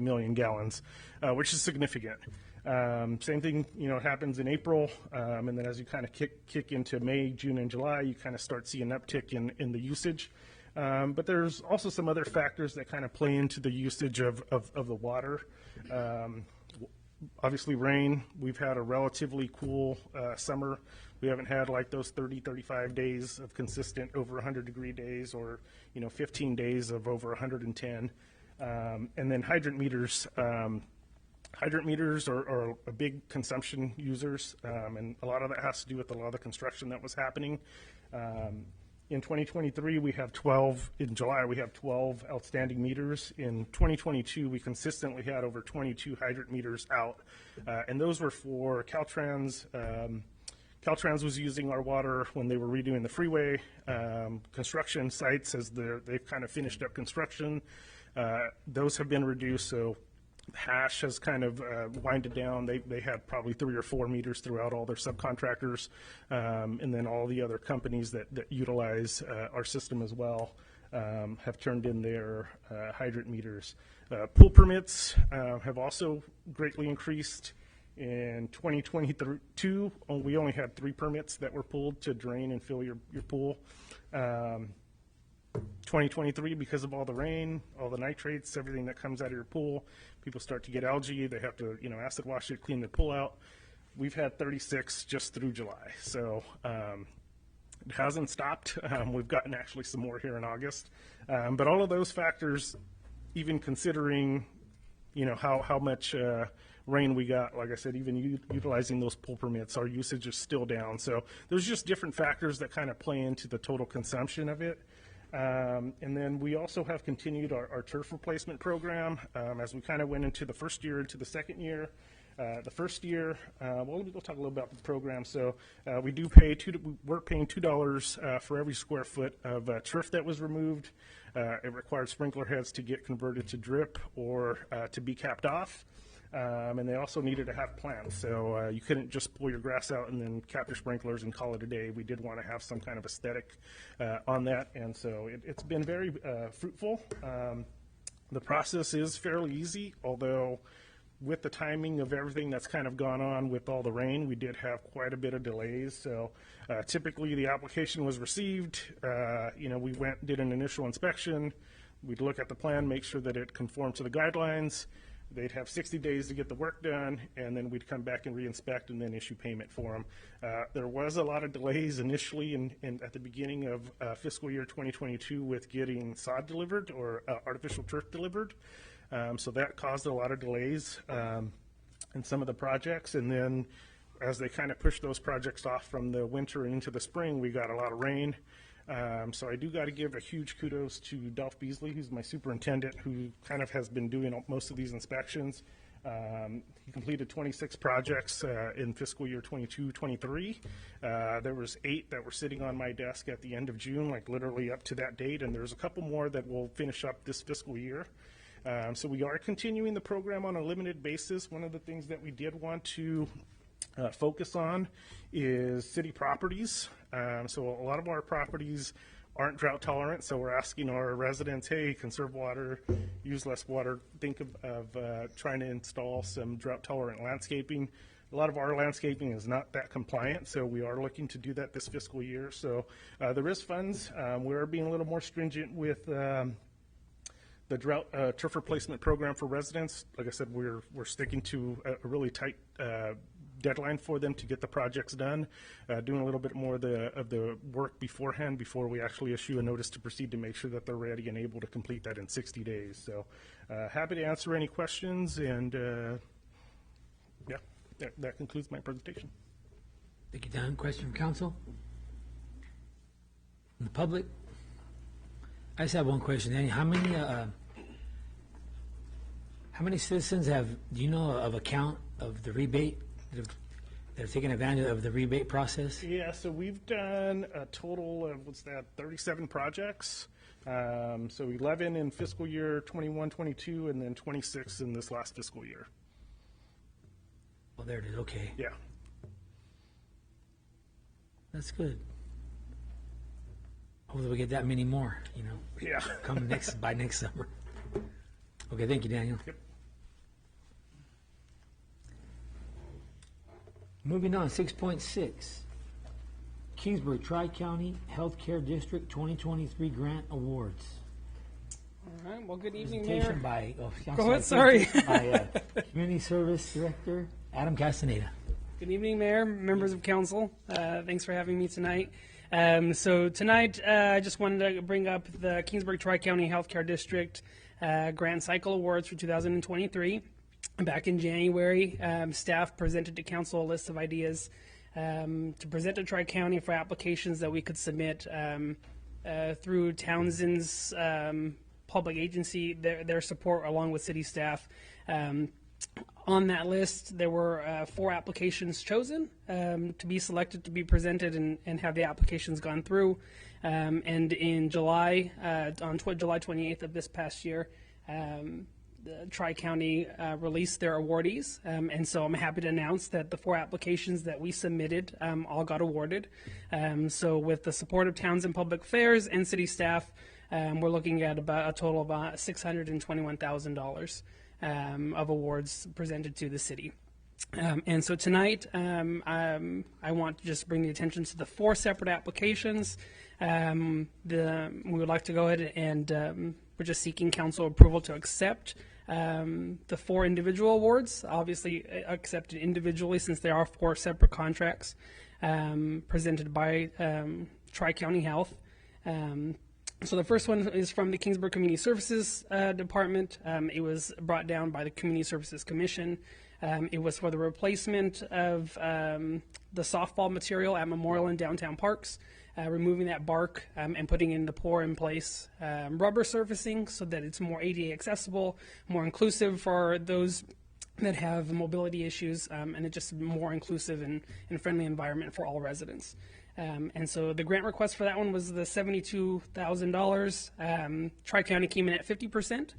million gallons, which is significant. Same thing, happens in April, and then as you kind of kick into May, June, and July, you kind of start seeing an uptick in the usage. But there's also some other factors that kind of play into the usage of the water. Obviously, rain. We've had a relatively cool summer. We haven't had like those 30, 35 days of consistent over 100-degree days, or 15 days of over 110. And then hydrant meters. Hydrant meters are a big consumption users, and a lot of that has to do with a lot of the construction that was happening. In 2023, we have 12. In July, we have 12 outstanding meters. In 2022, we consistently had over 22 hydrant meters out, and those were for Caltrans. Caltrans was using our water when they were redoing the freeway. Construction sites, as they've kind of finished up construction, those have been reduced. So Hash has kind of winded down. They had probably 3 or 4 meters throughout all their subcontractors, and then all the other companies that utilize our system as well have turned in their hydrant meters. Pool permits have also greatly increased. In 2022, we only had 3 permits that were pulled to drain and fill your pool. 2023, because of all the rain, all the nitrates, everything that comes out of your pool, people start to get algae. They have to, acid wash it, clean their pool out. We've had 36 just through July. So it hasn't stopped. We've gotten actually some more here in August. But all of those factors, even considering, how much rain we got, like I said, even utilizing those pool permits, our usage is still down. So there's just different factors that kind of play into the total consumption of it. And then we also have continued our turf replacement program as we kind of went into the first year, into the second year. The first year, we'll talk a little about the program. So we're paying $2 for every square foot of turf that was removed. It required sprinkler heads to get converted to drip or to be capped off. And they also needed to have plants. So you couldn't just pull your grass out and then cap your sprinklers and call it a day. We did want to have some kind of aesthetic on that. And so it's been very fruitful. The process is fairly easy, although with the timing of everything that's kind of gone on with all the rain, we did have quite a bit of delays. So typically the application was received. We did an initial inspection. We'd look at the plan, make sure that it conformed to the guidelines. They'd have 60 days to get the work done, and then we'd come back and re-inspect and then issue payment for them. There was a lot of delays initially at the beginning of fiscal year 2022 with getting sod delivered or artificial turf delivered. So that caused a lot of delays in some of the projects. And then as they kind of pushed those projects off from the winter into the spring, we got a lot of rain. So I do got to give a huge kudos to Dolph Beasley, who's my superintendent, who kind of has been doing most of these inspections. He completed 26 projects in fiscal year 22-23. There was 8 that were sitting on my desk at the end of June, like literally up to that date, and there's a couple more that will finish up this fiscal year. So we are continuing the program on a limited basis. One of the things that we did want to focus on is city properties. So a lot of our properties aren't drought tolerant. So we're asking our residents, hey, conserve water, use less water. Think of trying to install some drought tolerant landscaping. A lot of our landscaping is not that compliant, so we are looking to do that this fiscal year. So there is funds. We're being a little more stringent with the drought turf replacement program for residents. Like I said, we're sticking to a really tight deadline for them to get the projects done, doing a little bit more of the work beforehand before we actually issue a notice to proceed to make sure that they're ready and able to complete that in 60 days. So happy to answer any questions, and yeah, that concludes my presentation. Thank you, Don. Question from council? From the public? I just have one question, Danny. How many citizens do you know of account of the rebate that have taken advantage of the rebate process? Yeah, so we've done a total of, 37 projects. So 11 in fiscal year 21-22, and then 26 in this last fiscal year. Oh, there it is. Okay. Yeah. That's good. Hopefully we get that many more, Yeah. come by next summer. Okay, thank you, Daniel. Yep. Moving on, 6.6. Kingsburg Tri-County Healthcare District 2023 Grant Awards. All right. Well, good evening, Presentation Mayor. by, Go ahead, sorry. by Community Service Director Adam Castaneda. Good evening, Mayor, members of council. Thanks for having me tonight. So tonight, I just wanted to bring up the Kingsburg Tri-County Healthcare District Grant Cycle Awards for 2023. Back in January, staff presented to council a list of ideas to present to Tri-County for applications that we could submit through Townsend's public agency, their support along with city staff. On that list, there were 4 applications chosen to be selected to be presented and have the applications gone through. And in July, on July 28th of this past year, the Tri-County released their awardees. And so I'm happy to announce that the 4 applications that we submitted all got awarded. So with the support of Townsend Public Affairs and city staff, we're looking at about a total of $621,000 of awards presented to the city. And so tonight, I want to just bring the attention to the 4 separate applications. We would like to go ahead and we're just seeking council approval to accept the 4 individual awards, obviously accepted individually since there are 4 separate contracts presented by Tri-County Health. So the first one is from the Kingsburg Community Services Department. It was brought down by the Community Services Commission. It was for the replacement of the softball material at Memorial and downtown parks, removing that bark and putting in the pour-in-place rubber surfacing so that it's more ADA accessible, more inclusive for those that have mobility issues, and it's just a more inclusive and friendly environment for all residents. And so the grant request for that one was the $72,000. Tri-County came in at 50%.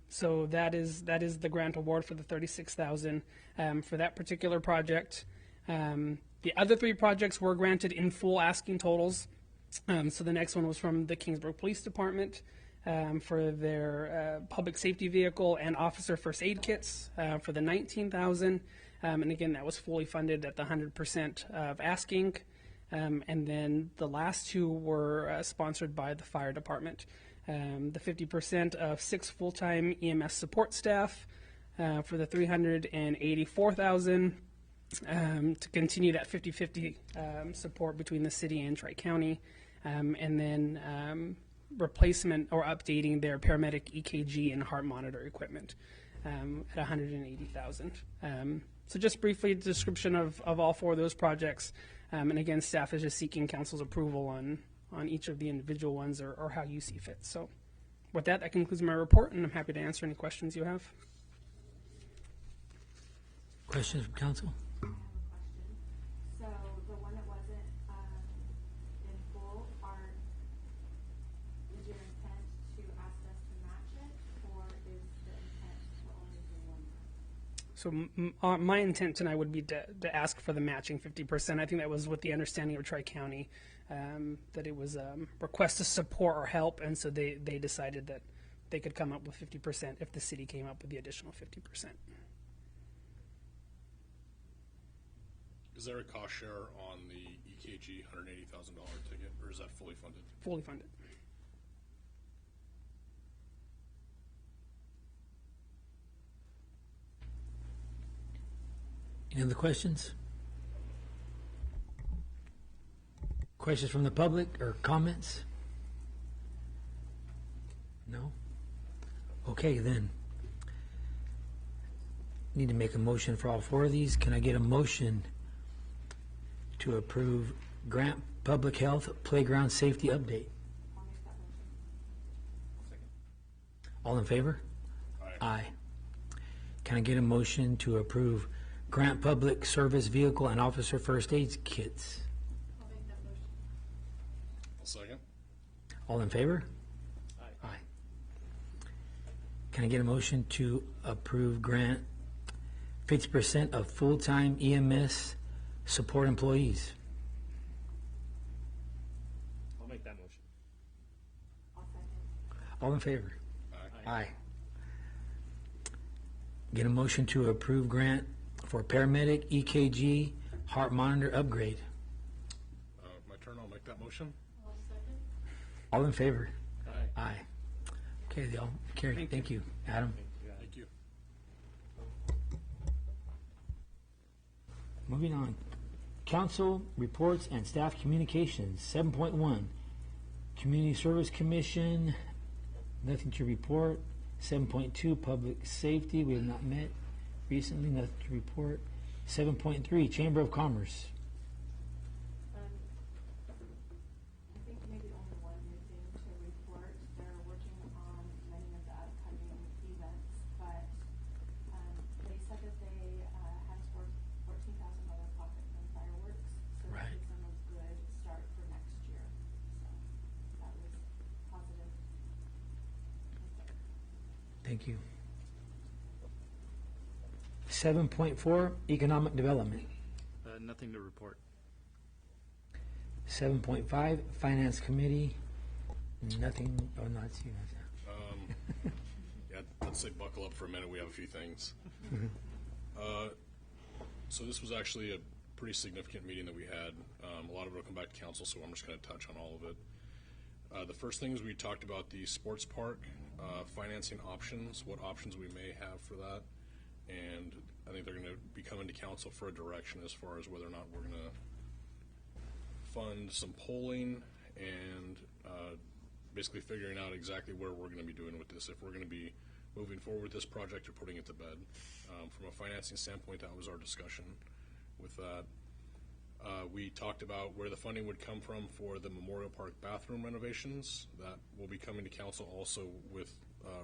So that is the grant award for the $36,000 for that particular project. The other 3 projects were granted in full asking totals. So the next one was from the Kingsburg Police Department for their public safety vehicle and officer first aid kits for the $19,000. And again, that was fully funded at the 100% of asking. And then the last 2 were sponsored by the fire department. The 50% of 6 full-time EMS support staff for the $384,000 to continue that 50-50 support between the city and Tri-County, and then replacement or updating their paramedic EKG and heart monitor equipment at $180,000. So just briefly, a description of all 4 of those projects. And again, staff is just seeking council's approval on each of the individual ones or how you see fit. So with that concludes my report, and I'm happy to answer any questions you have. Questions from council? I have a question. So the one that wasn't in full, is your intent to ask us to match it, or is the intent to only do one? So my intent tonight would be to ask for the matching 50%. I think that was with the understanding of Tri-County that it was request to support or help, and so they decided that they could come up with 50% if the city came up with the additional 50%. Is there a cost share on the EKG $180,000 ticket, or is that fully funded? Fully funded. Any other questions? Questions from the public or comments? No? Okay, then. Need to make a motion for all four of these. Can I get a motion to approve Grant Public Health Playground Safety Update? I'll make that motion. All in favor? Aye. Can I get a motion to approve Grant Public Service Vehicle and Officer First Aid Kits? I'll make that motion. I'll second. All in favor? Aye. Can I get a motion to approve grant 50% of full-time EMS support employees? I'll make that motion. I'll second. All in favor? Aye. Aye. Get a motion to approve grant for paramedic EKG heart monitor upgrade. My turn, I'll make that motion. I'll second. All in favor? Aye. Aye. Okay, they all carried. Thank you, Adam. Thank you. Moving on. Council reports and staff communications. 7.1, Community Service Commission, nothing to report. 7.2, Public Safety, we have not met recently, nothing to report. 7.3, Chamber of Commerce. I think maybe only one new thing to report. They're working on many of the upcoming events, but they said that they had scored $14,000 profit from fireworks, so that Right. gives them a good start for next year. So that was positive. Thank you. 7.4, Economic Development. Nothing to report. 7.5, Finance Committee, nothing, oh, no, it's you. Yeah, let's say buckle up for a minute. We have a few things. So this was actually a pretty significant meeting that we had. A lot of it will come back to council, so I'm just going to touch on all of it. The first thing is we talked about the sports park financing options, what options we may have for that. And I think they're going to be coming to council for a direction as far as whether or not we're going to fund some polling and basically figuring out exactly where we're going to be doing with this, if we're going to be moving forward with this project or putting it to bed. From a financing standpoint, that was our discussion with that. We talked about where the funding would come from for the Memorial Park bathroom renovations. That will be coming to council also with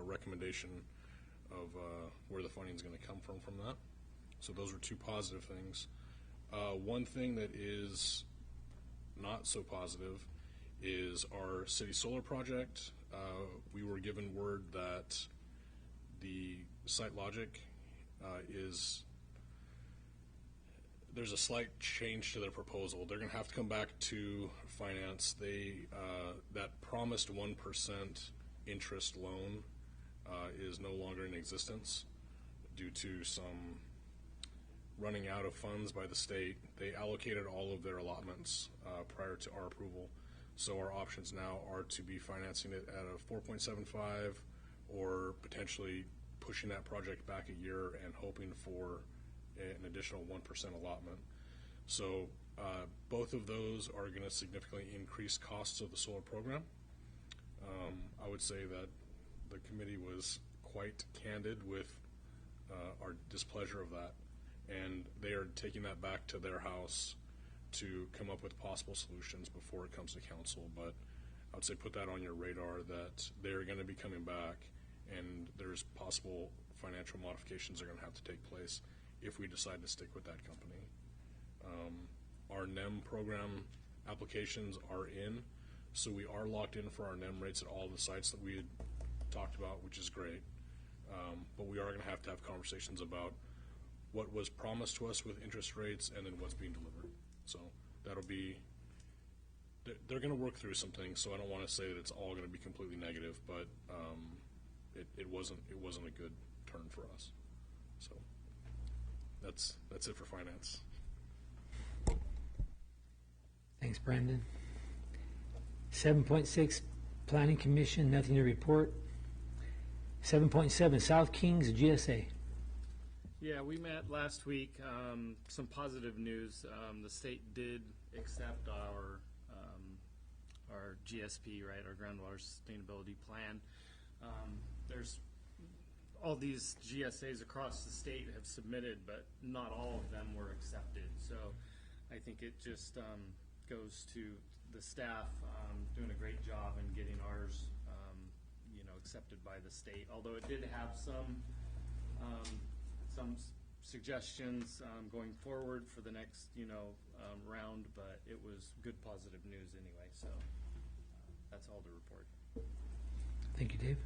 recommendation of where the funding is going to come from that. So those were two positive things. One thing that is not so positive is our city solar project. We were given word that the site logic there's a slight change to their proposal. They're going to have to come back to finance. That promised 1% interest loan is no longer in existence due to some running out of funds by the state. They allocated all of their allotments prior to our approval. So our options now are to be financing it at a 4.75 or potentially pushing that project back a year and hoping for an additional 1% allotment. So both of those are going to significantly increase costs of the solar program. I would say that the committee was quite candid with our displeasure of that, and they are taking that back to their house to come up with possible solutions before it comes to council. But I would say put that on your radar that they're going to be coming back, and there's possible financial modifications that are going to have to take place if we decide to stick with that company. Our NEM program applications are in, so we are locked in for our NEM rates at all the sites that we had talked about, which is great. But we are going to have conversations about what was promised to us with interest rates and then what's being delivered. So that'll be they're going to work through some things, so I don't want to say that it's all going to be completely negative, but it wasn't a good turn for us. So that's it for finance. Thanks, Brandon. 7.6, Planning Commission, nothing to report. 7.7, South Kings GSA. Yeah, we met last week. Some positive news. The state did accept our GSP, right, our groundwater sustainability plan. There's all these GSAs across the state have submitted, but not all of them were accepted. So I think it just goes to the staff doing a great job in getting ours, accepted by the state. Although it did have some suggestions going forward for the next, round, but it was good positive news anyway. So that's all to report. Thank you, Dave.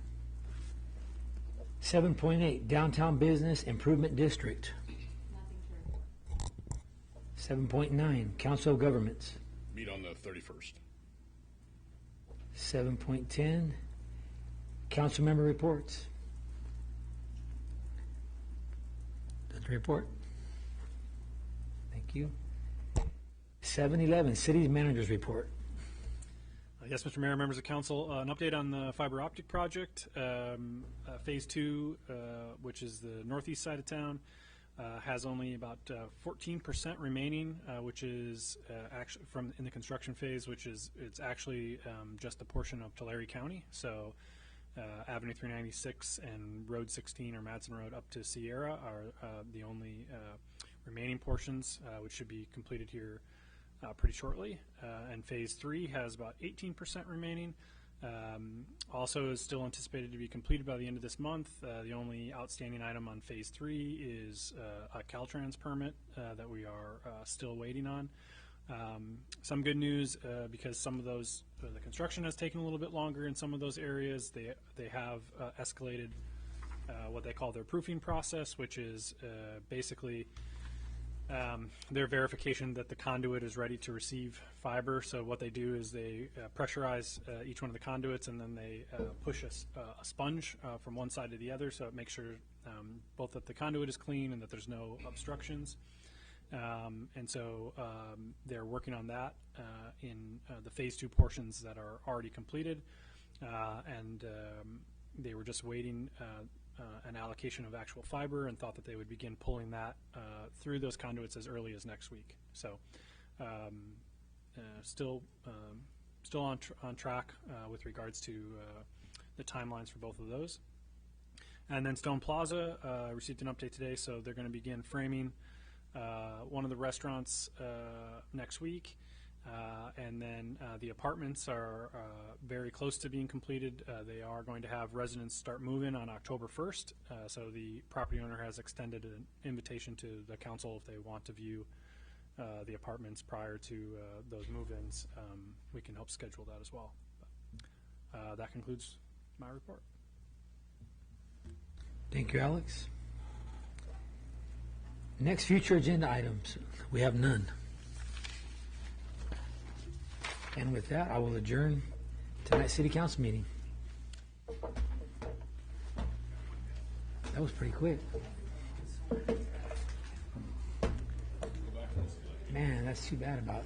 7.8, Downtown Business Improvement District. Nothing to report. 7.9, Council of Governments. Meet on the 31st. 7.10, Council Member Reports. Doesn't report. Thank you. 7.11, City Managers Report. Yes, Mr. Mayor, members of council, an update on the fiber optic project. Phase 2, which is the northeast side of town, has only about 14% remaining, which is actually from in the construction phase, it's actually just a portion of Tulare County. So Avenue 396 and Road 16 or Madsen Road up to Sierra are the only remaining portions, which should be completed here pretty shortly. And phase 3 has about 18% remaining. Also is still anticipated to be completed by the end of this month. The only outstanding item on phase 3 is a Caltrans permit that we are still waiting on. Some good news because some of those, the construction has taken a little bit longer in some of those areas. They have escalated what they call their proofing process, which is basically their verification that the conduit is ready to receive fiber. So what they do is they pressurize each one of the conduits, and then they push a sponge from one side to the other, so it makes sure both that the conduit is clean and that there's no obstructions. And so they're working on that in the phase 2 portions that are already completed, and they were just waiting an allocation of actual fiber and thought that they would begin pulling that through those conduits as early as next week. So still on track with regards to the timelines for both of those. And then Stone Plaza received an update today, so they're going to begin framing one of the restaurants next week. And then the apartments are very close to being completed. They are going to have residents start moving on October 1st. So the property owner has extended an invitation to the council if they want to view the apartments prior to those move-ins. We can help schedule that as well. But, that concludes my report. Thank you, Alex. Next future agenda items. We have none. And with that, I will adjourn tonight's City Council meeting. That was pretty quick. Man, that's too bad about,